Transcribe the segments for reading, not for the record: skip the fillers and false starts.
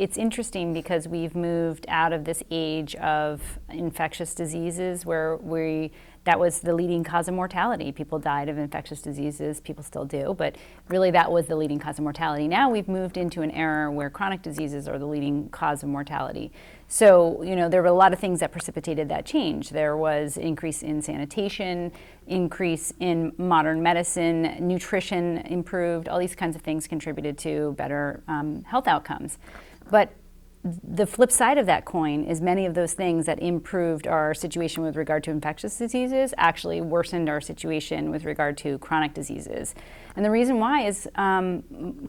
it's interesting because we've moved out of this age of infectious diseases where that was the leading cause of mortality. People died of infectious diseases, people still do, but really that was the leading cause of mortality. Now we've moved into an era where chronic diseases are the leading cause of mortality. So, there were a lot of things that precipitated that change. There was increase in sanitation, increase in modern medicine, nutrition improved, all these kinds of things contributed to better health outcomes. But the flip side of that coin is many of those things that improved our situation with regard to infectious diseases actually worsened our situation with regard to chronic diseases. And the reason why is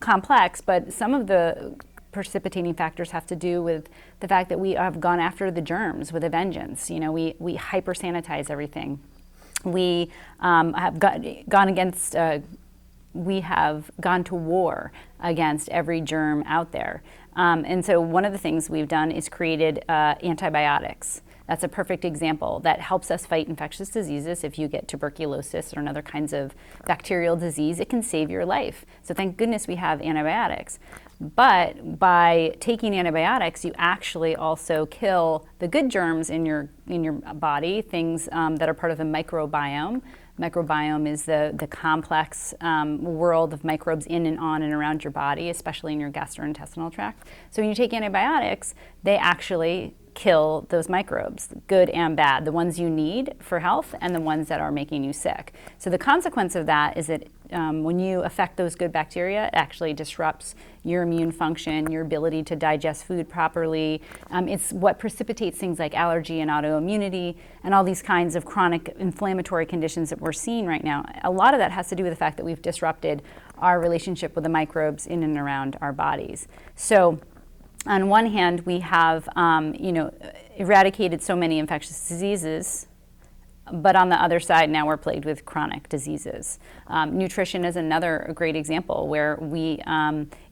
complex, but some of the precipitating factors have to do with the fact that we have gone after the germs with a vengeance. We hyper sanitize everything. We have gone against we have gone to war against every germ out there. And so one of the things we've done is created antibiotics. That's a perfect example that helps us fight infectious diseases. If you get tuberculosis or other kinds of bacterial disease, it can save your life. So thank goodness we have antibiotics. But by taking antibiotics, you actually also kill the good germs in your body, things that are part of the microbiome. Microbiome is the complex world of microbes in and on and around your body, especially in your gastrointestinal tract. So when you take antibiotics, they actually kill those microbes, good and bad, the ones you need for health and the ones that are making you sick. So the consequence of that is that when you affect those good bacteria, it actually disrupts your immune function, your ability to digest food properly. It's what precipitates things like allergy and autoimmunity and all these kinds of chronic inflammatory conditions that we're seeing right now. A lot of that has to do with the fact that we've disrupted our relationship with the microbes in and around our bodies. So on one hand, we have eradicated so many infectious diseases, but on the other side, now we're plagued with chronic diseases. Nutrition is another great example where we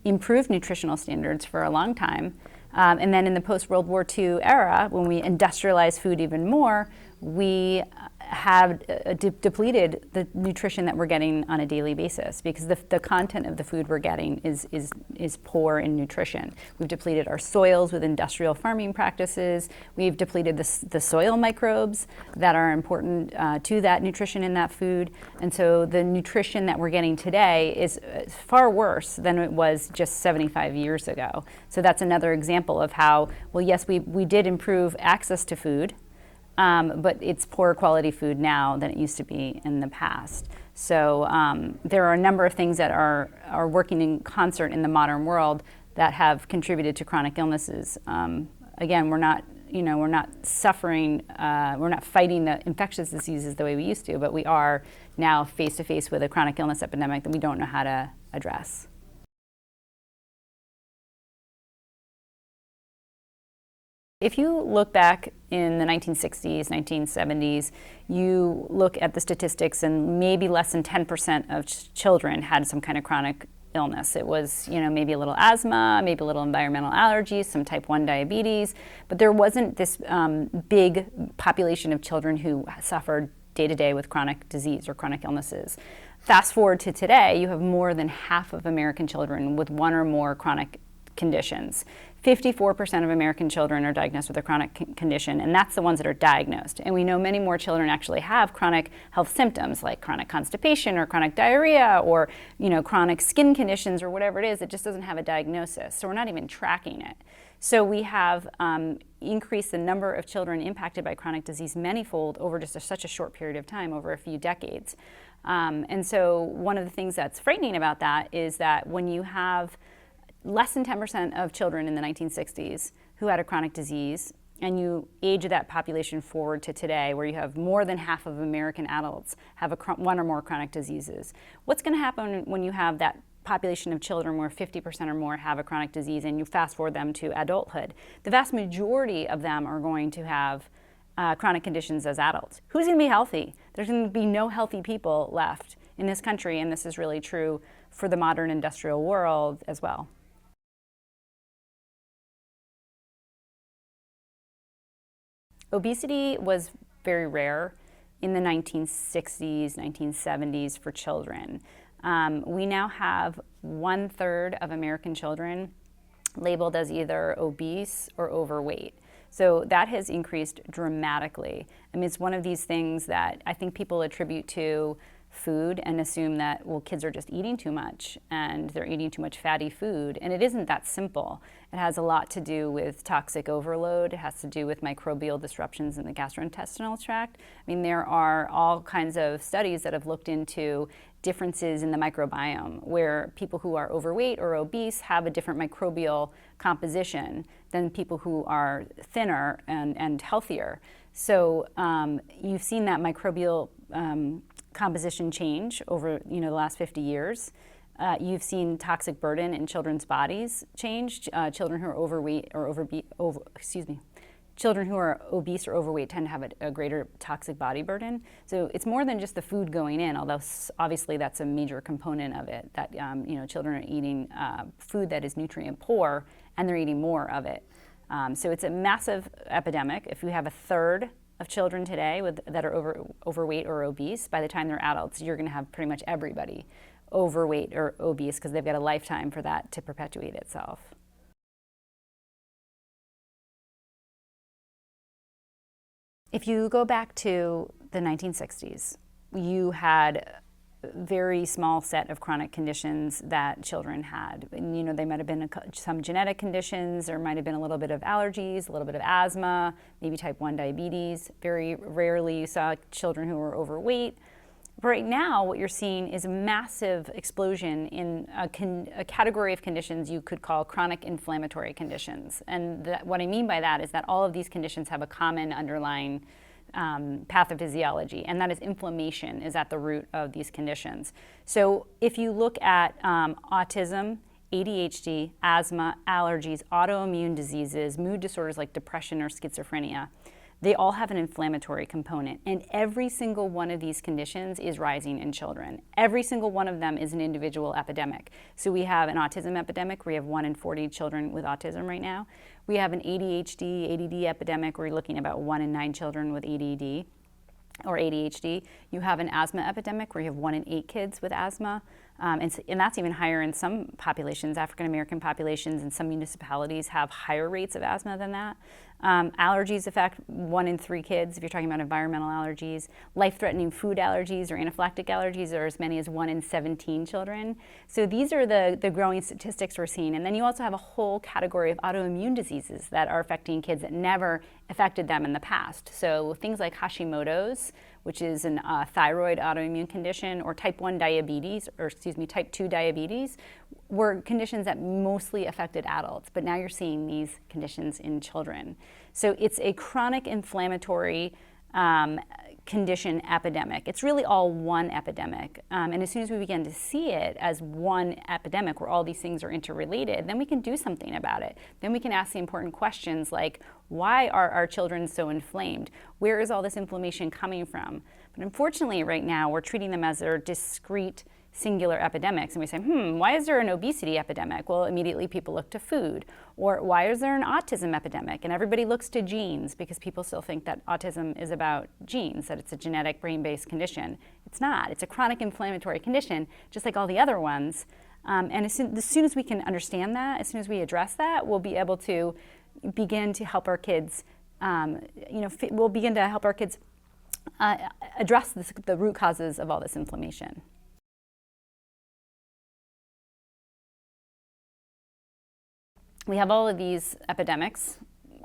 improved nutritional standards for a long time. And then in the post-World War II era, when we industrialized food even more, we have depleted the nutrition that we're getting on a daily basis because the content of the food we're getting is poor in nutrition. We've depleted our soils with industrial farming practices. We've depleted the soil microbes that are important to that nutrition in that food. And so the nutrition that we're getting today is far worse than it was just 75 years ago. So that's another example of how, well, yes, we did improve access to food, but it's poorer quality food now than it used to be in the past. So there are a number of things that are working in concert in the modern world that have contributed to chronic illnesses. Again, we're not suffering, we're not fighting the infectious diseases the way we used to, but we are now face to face with a chronic illness epidemic that we don't know how to address. If you look back in the 1960s, 1970s, you look at the statistics and maybe less than 10% of children had some kind of chronic illness. It was, maybe a little asthma, maybe a little environmental allergies, some type 1 diabetes, but there wasn't this big population of children who suffered day to day with chronic disease or chronic illnesses. Fast forward to today, you have more than half of American children with one or more chronic conditions. 54% of American children are diagnosed with a chronic condition, and that's the ones that are diagnosed. And we know many more children actually have chronic health symptoms like chronic constipation or chronic diarrhea or chronic skin conditions or whatever it is. It just doesn't have a diagnosis, so we're not even tracking it. So we have increased the number of children impacted by chronic disease manyfold over just such a short period of time, over a few decades. And so one of the things that's frightening about that is that when you have less than 10% of children in the 1960s who had a chronic disease, and you age that population forward to today where you have more than half of American adults have one or more chronic diseases. What's going to happen when you have that population of children where 50% or more have a chronic disease and you fast forward them to adulthood? The vast majority of them are going to have chronic conditions as adults. Who's going to be healthy? There's going to be no healthy people left in this country, and this is really true for the modern industrial world as well. Obesity was very rare in the 1960s, 1970s for children. We now have 1/3 of American children labeled as either obese or overweight. So that has increased dramatically. I mean, it's one of these things that I think people attribute to food and assume that, well, kids are just eating too much and they're eating too much fatty food. And it isn't that simple. It has a lot to do with toxic overload. It has to do with microbial disruptions in the gastrointestinal tract. I mean, there are all kinds of studies that have looked into differences in the microbiome, where people who are overweight or obese have a different microbial composition than people who are thinner and healthier. So you've seen that microbial composition change over the last 50 years. You've seen toxic burden in children's bodies change. Children who are overweight or children who are obese or overweight tend to have a greater toxic body burden. So it's more than just the food going in, although obviously that's a major component of it, that children are eating food that is nutrient poor and they're eating more of it. So it's a massive epidemic. If you have a third of children today that are overweight or obese, by the time they're adults, you're going to have pretty much everybody overweight or obese because they've got a lifetime for that to perpetuate itself. If you go back to the 1960s, you had a very small set of chronic conditions that children had. And, they might have been some genetic conditions, there might have been a little bit of allergies, a little bit of asthma, maybe type 1 diabetes. Very rarely you saw children who were overweight. But right now, what you're seeing is a massive explosion in a category of conditions you could call chronic inflammatory conditions. And what I mean by that is that all of these conditions have a common underlying pathophysiology, and that is inflammation is at the root of these conditions. So if you look at autism, ADHD, asthma, allergies, autoimmune diseases, mood disorders like depression or schizophrenia, they all have an inflammatory component, and every single one of these conditions is rising in children. Every single one of them is an individual epidemic. So we have an autism epidemic where we have 1 in 40 children with autism right now. We have an ADHD, ADD epidemic where we're looking at about 1 in 9 children with ADD or ADHD. You have an asthma epidemic where you have 1 in 8 kids with asthma. And that's even higher in some populations. African American populations in some municipalities have higher rates of asthma than that. Allergies affect 1 in 3 kids if you're talking about environmental allergies. Life-threatening food allergies or anaphylactic allergies are as many as 1 in 17 children. So these are the growing statistics we're seeing. And then you also have a whole category of autoimmune diseases that are affecting kids that never affected them in the past. So things like Hashimoto's, which is a thyroid autoimmune condition, or type 1 diabetes, type 2 diabetes, were conditions that mostly affected adults, but now you're seeing these conditions in children. So it's a chronic inflammatory condition epidemic. It's really all one epidemic. And as soon as we begin to see it as one epidemic where all these things are interrelated, then we can do something about it. Then we can ask the important questions like, why are our children so inflamed? Where is all this inflammation coming from? But unfortunately right now we're treating them as their discrete singular epidemics, and we say, why is there an obesity epidemic? Well, immediately people look to food. Or why is there an autism epidemic? And everybody looks to genes because people still think that autism is about genes, that it's a genetic brain-based condition. It's not. It's a chronic inflammatory condition, just like all the other ones. And as soon as we can understand that, as soon as we address that, we'll be able to begin to help our kids, we'll begin to help our kids address the root causes of all this inflammation. We have all of these epidemics,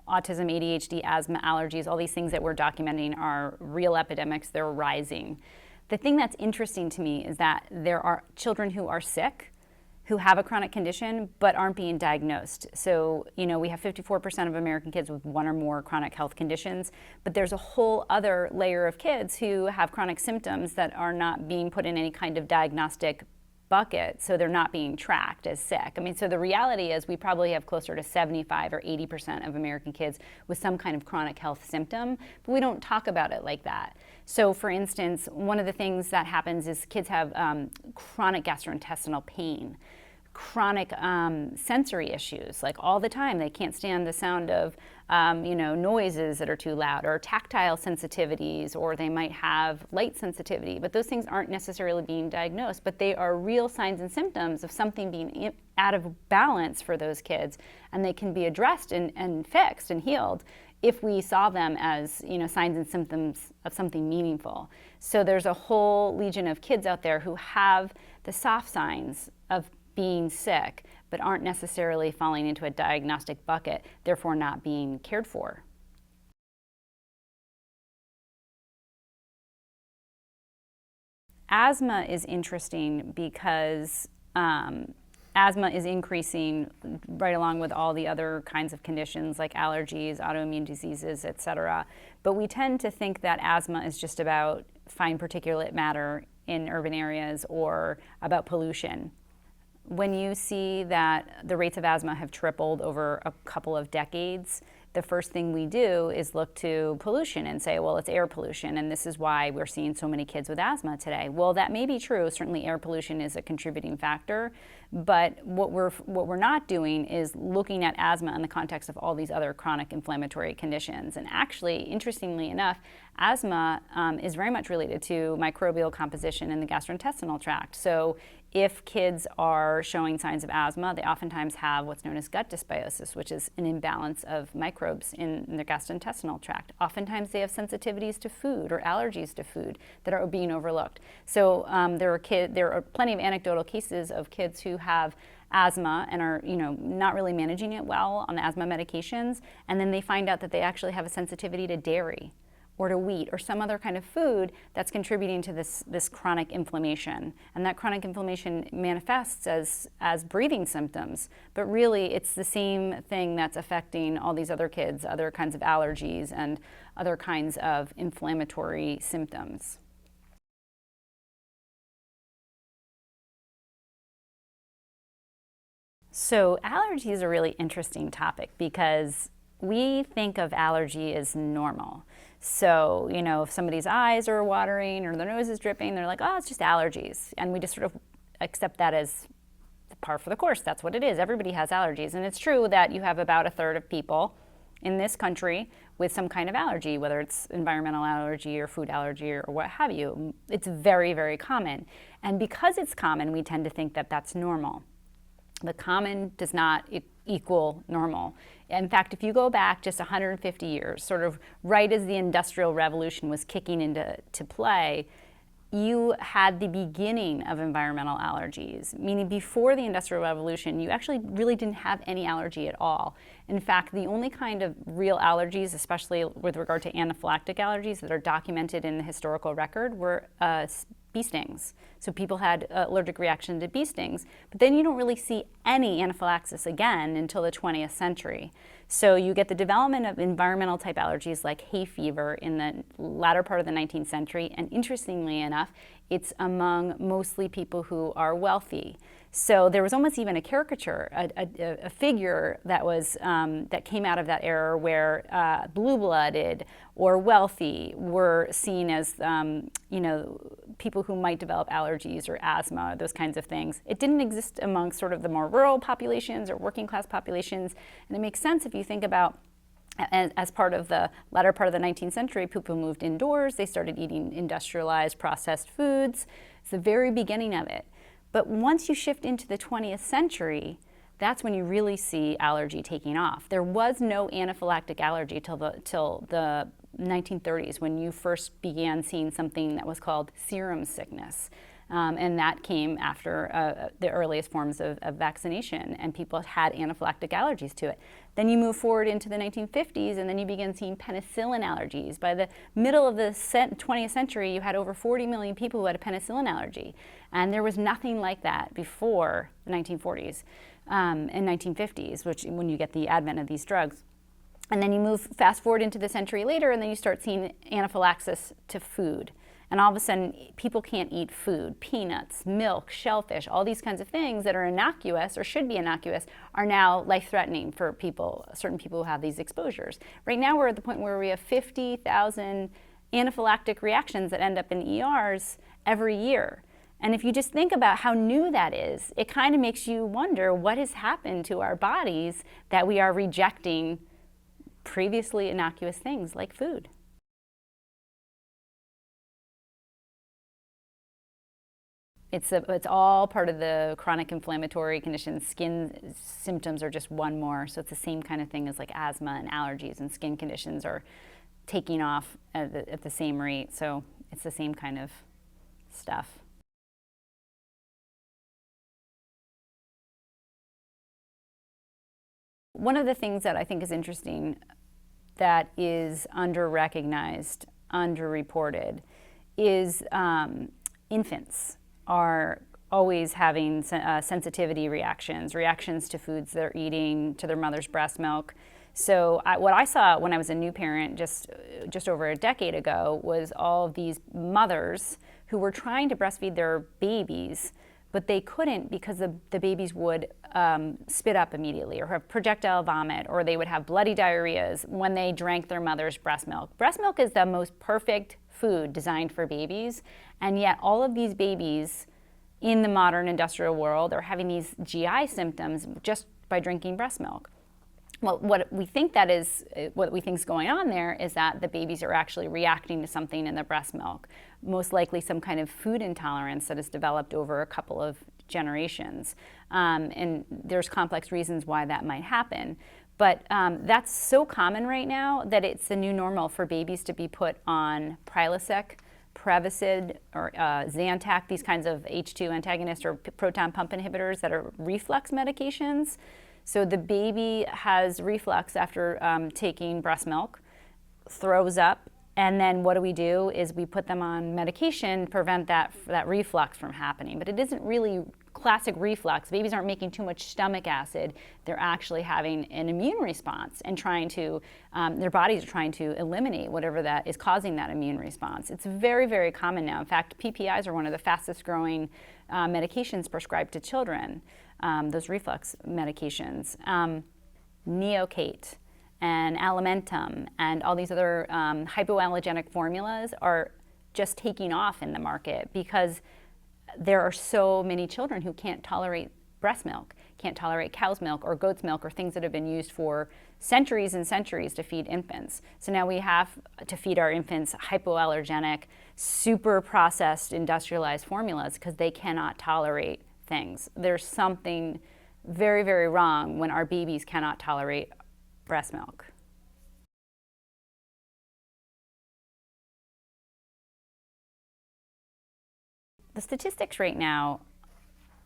autism, ADHD, asthma, allergies, all these things that we're documenting are real epidemics, they're rising. The thing that's interesting to me is that there are children who are sick, who have a chronic condition, but aren't being diagnosed. So, we have 54% of American kids with 1 or more chronic health conditions, but there's a whole other layer of kids who have chronic symptoms that are not being put in any kind of diagnostic bucket, so they're not being tracked as sick. So the reality is we probably have closer to 75 or 80% of American kids with some kind of chronic health symptom, but we don't talk about it like that. So for instance, one of the things that happens is kids have chronic gastrointestinal pain. chronic sensory issues, like all the time. They can't stand the sound of noises that are too loud, or tactile sensitivities, or they might have light sensitivity. But those things aren't necessarily being diagnosed, but they are real signs and symptoms of something being out of balance for those kids, and they can be addressed and fixed and healed if we saw them as signs and symptoms of something meaningful. So there's a whole legion of kids out there who have the soft signs of being sick, but aren't necessarily falling into a diagnostic bucket, therefore not being cared for. Asthma is interesting because asthma is increasing right along with all the other kinds of conditions like allergies, autoimmune diseases, et cetera. But we tend to think that asthma is just about fine particulate matter in urban areas or about pollution. When you see that the rates of asthma have tripled over a couple of decades, the first thing we do is look to pollution and say, well, it's air pollution, and this is why we're seeing so many kids with asthma today. Well, that may be true. Certainly air pollution is a contributing factor, but what we're not doing is looking at asthma in the context of all these other chronic inflammatory conditions. And actually, interestingly enough, asthma is very much related to microbial composition in the gastrointestinal tract. So if kids are showing signs of asthma, they oftentimes have what's known as gut dysbiosis, which is an imbalance of microbes in the gastrointestinal tract. Oftentimes they have sensitivities to food or allergies to food that are being overlooked. So there are plenty of anecdotal cases of kids who have asthma and are not really managing it well on the asthma medications, and then they find out that they actually have a sensitivity to dairy or to wheat or some other kind of food that's contributing to this chronic inflammation. And that chronic inflammation manifests as breathing symptoms, but really it's the same thing that's affecting all these other kids, other kinds of allergies and other kinds of inflammatory symptoms. So allergy is a really interesting topic because we think of allergy as normal. So, if somebody's eyes are watering or their nose is dripping, they're like, oh, it's just allergies. And we just sort of accept that as par for the course. That's what it is. Everybody has allergies. And it's true that you have about a third of people in this country with some kind of allergy, whether it's environmental allergy or food allergy or what have you. It's very, very common. And because it's common, we tend to think that that's normal. The common does not equal normal. In fact, if you go back just 150 years, sort of right as the Industrial Revolution was kicking into play, you had the beginning of environmental allergies, meaning before the Industrial Revolution, you actually really didn't have any allergy at all. In fact, the only kind of real allergies, especially with regard to anaphylactic allergies that are documented in the historical record, were bee stings. So people had allergic reaction to bee stings, but then you don't really see any anaphylaxis again until the 20th century. So you get the development of environmental type allergies like hay fever in the latter part of the 19th century, and interestingly enough, it's among mostly people who are wealthy. So there was almost even a caricature, a figure that was that came out of that era where blue-blooded or wealthy were seen as people who might develop allergies or asthma, those kinds of things. It didn't exist among sort of the more rural populations or working class populations, and it makes sense if you think about as part of the latter part of the 19th century, people moved indoors, they started eating industrialized processed foods. It's the very beginning of it. But once you shift into the 20th century, that's when you really see allergy taking off. There was no anaphylactic allergy till the 1930s, when you first began seeing something that was called serum sickness. And that came after the earliest forms of vaccination, and people had anaphylactic allergies to it. Then you move forward into the 1950s, and then you begin seeing penicillin allergies. By the middle of the 20th century, you had over 40 million people who had a penicillin allergy. And there was nothing like that before the 1940s and 1950s, which when you get the advent of these drugs. And then you move fast forward into the century later, and then you start seeing anaphylaxis to food. And all of a sudden, people can't eat food. Peanuts, milk, shellfish, all these kinds of things that are innocuous or should be innocuous are now life-threatening for people, certain people who have these exposures. Right now, we're at the point where we have 50,000 anaphylactic reactions that end up in ERs every year. And if you just think about how new that is, it kind of makes you wonder what has happened to our bodies that we are rejecting previously innocuous things like food. It's all part of the chronic inflammatory conditions. Skin symptoms are just one more. So it's the same kind of thing as like asthma and allergies, and skin conditions are taking off at the same rate. So it's the same kind of stuff. One of the things that I think is interesting that is under-recognized, under-reported, is infants are always having sensitivity reactions to foods they're eating, to their mother's breast milk. So what I saw when I was a new parent just over a decade ago was all of these mothers who were trying to breastfeed their babies, but they couldn't because the babies would spit up immediately or have projectile vomit, or they would have bloody diarrheas when they drank their mother's breast milk. Breast milk is the most perfect food designed for babies, and yet all of these babies in the modern industrial world are having these GI symptoms just by drinking breast milk. Well, what we think is going on there is that the babies are actually reacting to something in the breast milk, most likely some kind of food intolerance that has developed over a couple of generations. And there's complex reasons why that might happen. But that's so common right now that it's the new normal for babies to be put on Prilosec, Prevacid, or Zantac, these kinds of H2 antagonists or proton pump inhibitors that are reflux medications. So the baby has reflux after taking breast milk, throws up, and then what do? Is we put them on medication to prevent that reflux from happening. But it isn't really classic reflux. Babies aren't making too much stomach acid. They're actually having an immune response and trying to, their bodies are trying to eliminate whatever that is causing that immune response. It's very, very common now. In fact, PPIs are one of the fastest growing medications prescribed to children, those reflux medications. Neocate and Alimentum and all these other hypoallergenic formulas are just taking off in the market because there are so many children who can't tolerate breast milk, can't tolerate cow's milk or goat's milk or things that have been used for centuries and centuries to feed infants. So now we have to feed our infants hypoallergenic, super processed, industrialized formulas because they cannot tolerate things. There's something very, very wrong when our babies cannot tolerate breast milk. The statistics right now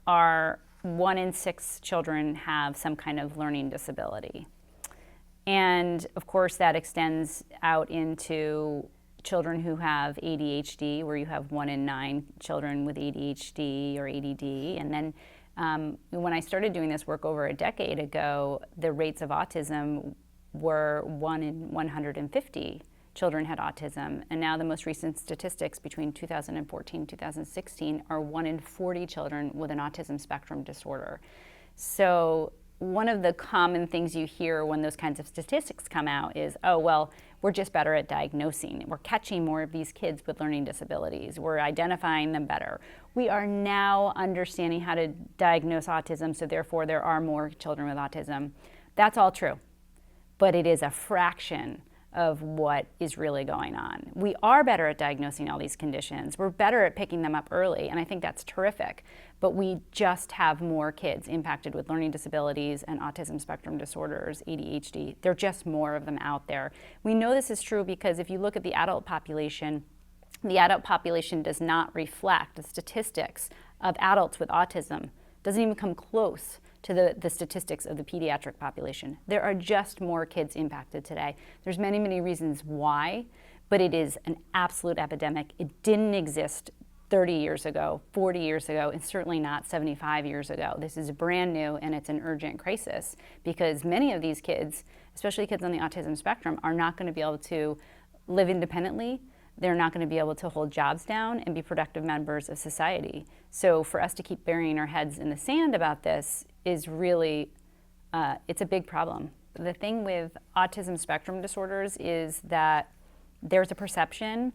are 1 in 6 children have some kind of learning disability. And of course that extends out into children who have ADHD, where you have 1 in 9 children with ADHD or ADD. And then when I started doing this work over a decade ago, the rates of autism were 1 in 150 children had autism. And now the most recent statistics between 2014 and 2016 are 1 in 40 children with an autism spectrum disorder. So one of the common things you hear when those kinds of statistics come out is, oh, well, we're just better at diagnosing. We're catching more of these kids with learning disabilities. We're identifying them better. We are now understanding how to diagnose autism, so therefore there are more children with autism. That's all true, but it is a fraction of what is really going on. We are better at diagnosing all these conditions. We're better at picking them up early, and I think that's terrific. But we just have more kids impacted with learning disabilities and autism spectrum disorders, ADHD. There are just more of them out there. We know this is true because if you look at the adult population does not reflect the statistics of adults with autism. Doesn't even come close to the statistics of the pediatric population. There are just more kids impacted today. There's many, many reasons why, but it is an absolute epidemic. It didn't exist 30 years ago, 40 years ago, and certainly not 75 years ago. This is brand new, and it's an urgent crisis because many of these kids, especially kids on the autism spectrum, are not going to be able to live independently. They're not going to be able to hold jobs down and be productive members of society. So for us to keep burying our heads in the sand about this is really, it's a big problem. The thing with autism spectrum disorders is that there's a perception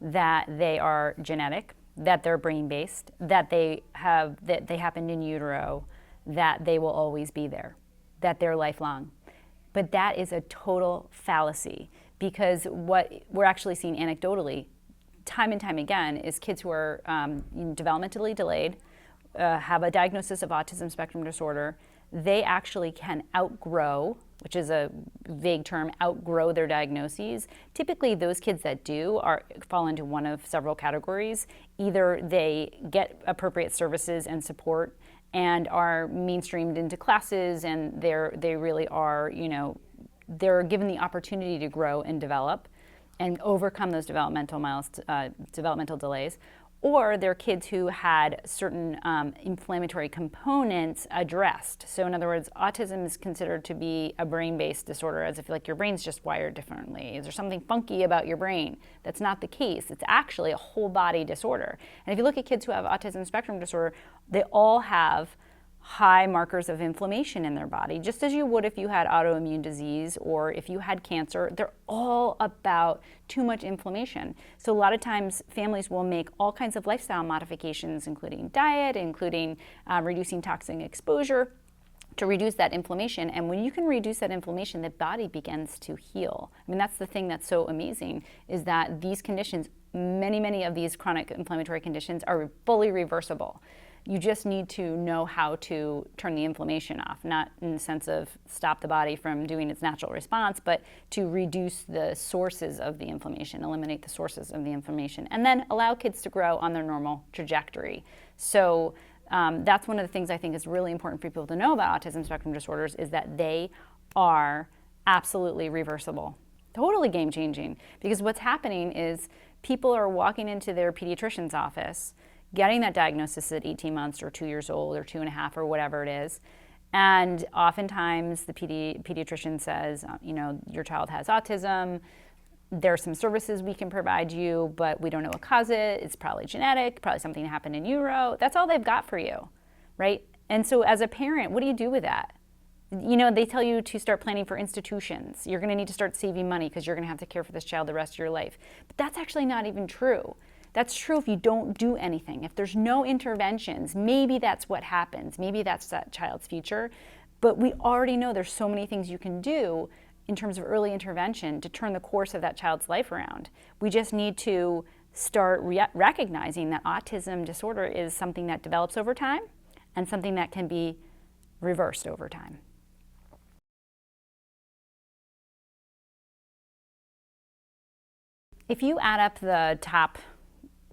that they are genetic, that they're brain-based, that they happened in utero, that they will always be there, that they're lifelong. But that is a total fallacy, because what we're actually seeing anecdotally, time and time again, is kids who are developmentally delayed, have a diagnosis of autism spectrum disorder. They actually can outgrow, which is a vague term, outgrow their diagnoses. Typically, those kids that do fall into one of several categories. Either they get appropriate services and support and are mainstreamed into classes, and they really are, they're given the opportunity to grow and develop and overcome those developmental delays. Or they're kids who had certain inflammatory components addressed. So in other words, autism is considered to be a brain-based disorder, as if like your brain's just wired differently. Is there something funky about your brain? That's not the case. It's actually a whole body disorder. And if you look at kids who have autism spectrum disorder, they all have high markers of inflammation in their body, just as you would if you had autoimmune disease or if you had cancer. They're all about too much inflammation. So a lot of times families will make all kinds of lifestyle modifications, including diet, including reducing toxic exposure, to reduce that inflammation. And when you can reduce that inflammation, the body begins to heal. I mean, that's the thing that's so amazing, is that these conditions, many of these chronic inflammatory conditions, are fully reversible. You just need to know how to turn the inflammation off, not in the sense of stop the body from doing its natural response, but to reduce the sources of the inflammation, eliminate the sources of the inflammation, and then allow kids to grow on their normal trajectory. So that's one of the things I think is really important for people to know about autism spectrum disorders, is that they are absolutely reversible, totally game-changing. Because what's happening is people are walking into their pediatrician's office, getting that diagnosis at 18 months or 2 years old or 2.5 or whatever it is. And oftentimes the pediatrician says, your child has autism. There are some services we can provide you, but we don't know what caused it. It's probably genetic, probably something happened in utero. That's all they've got for you, right? And so as a parent, what do you do with that? They tell you to start planning for institutions. You're gonna need to start saving money because you're gonna have to care for this child the rest of your life. But that's actually not even true. That's true if you don't do anything. If there's no interventions, maybe that's what happens. Maybe that's that child's future. But we already know there's so many things you can do in terms of early intervention to turn the course of that child's life around. We just need to start recognizing that autism disorder is something that develops over time and something that can be reversed over time. If you add up the top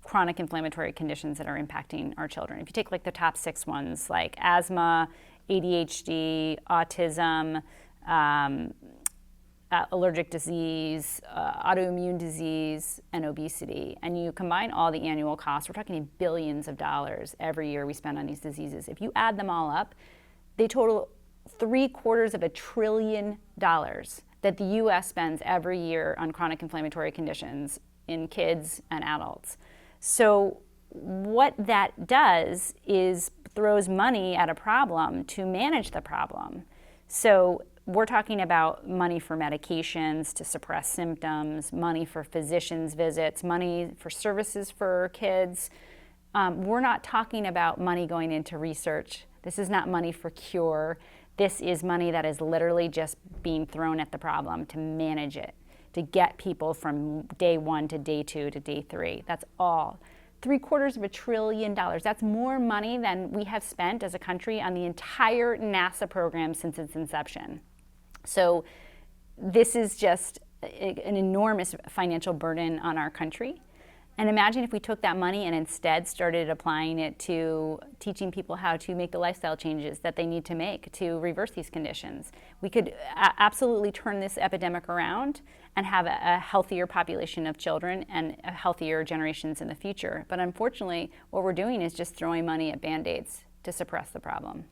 chronic inflammatory conditions that are impacting our children, if you take like the top 6 ones, like asthma, ADHD, autism, allergic disease, autoimmune disease, and obesity, and you combine all the annual costs, we're talking billions of dollars every year we spend on these diseases. If you add them all up, they total $750 billion that the US spends every year on chronic inflammatory conditions in kids and adults. So what that does is throws money at a problem to manage the problem. So we're talking about money for medications to suppress symptoms, money for physicians' visits, money for services for kids. We're not talking about money going into research. This is not money for cure. This is money that is literally just being thrown at the problem to manage it, to get people from day 1 to day 2 to day 3. That's all. $750 billion. That's more money than we have spent as a country on the entire NASA program since its inception. So this is just an enormous financial burden on our country. And imagine if we took that money and instead started applying it to teaching people how to make the lifestyle changes that they need to make to reverse these conditions. We could absolutely turn this epidemic around and have a healthier population of children and healthier generations in the future. But unfortunately, what we're doing is just throwing money at Band-Aids to suppress the problem.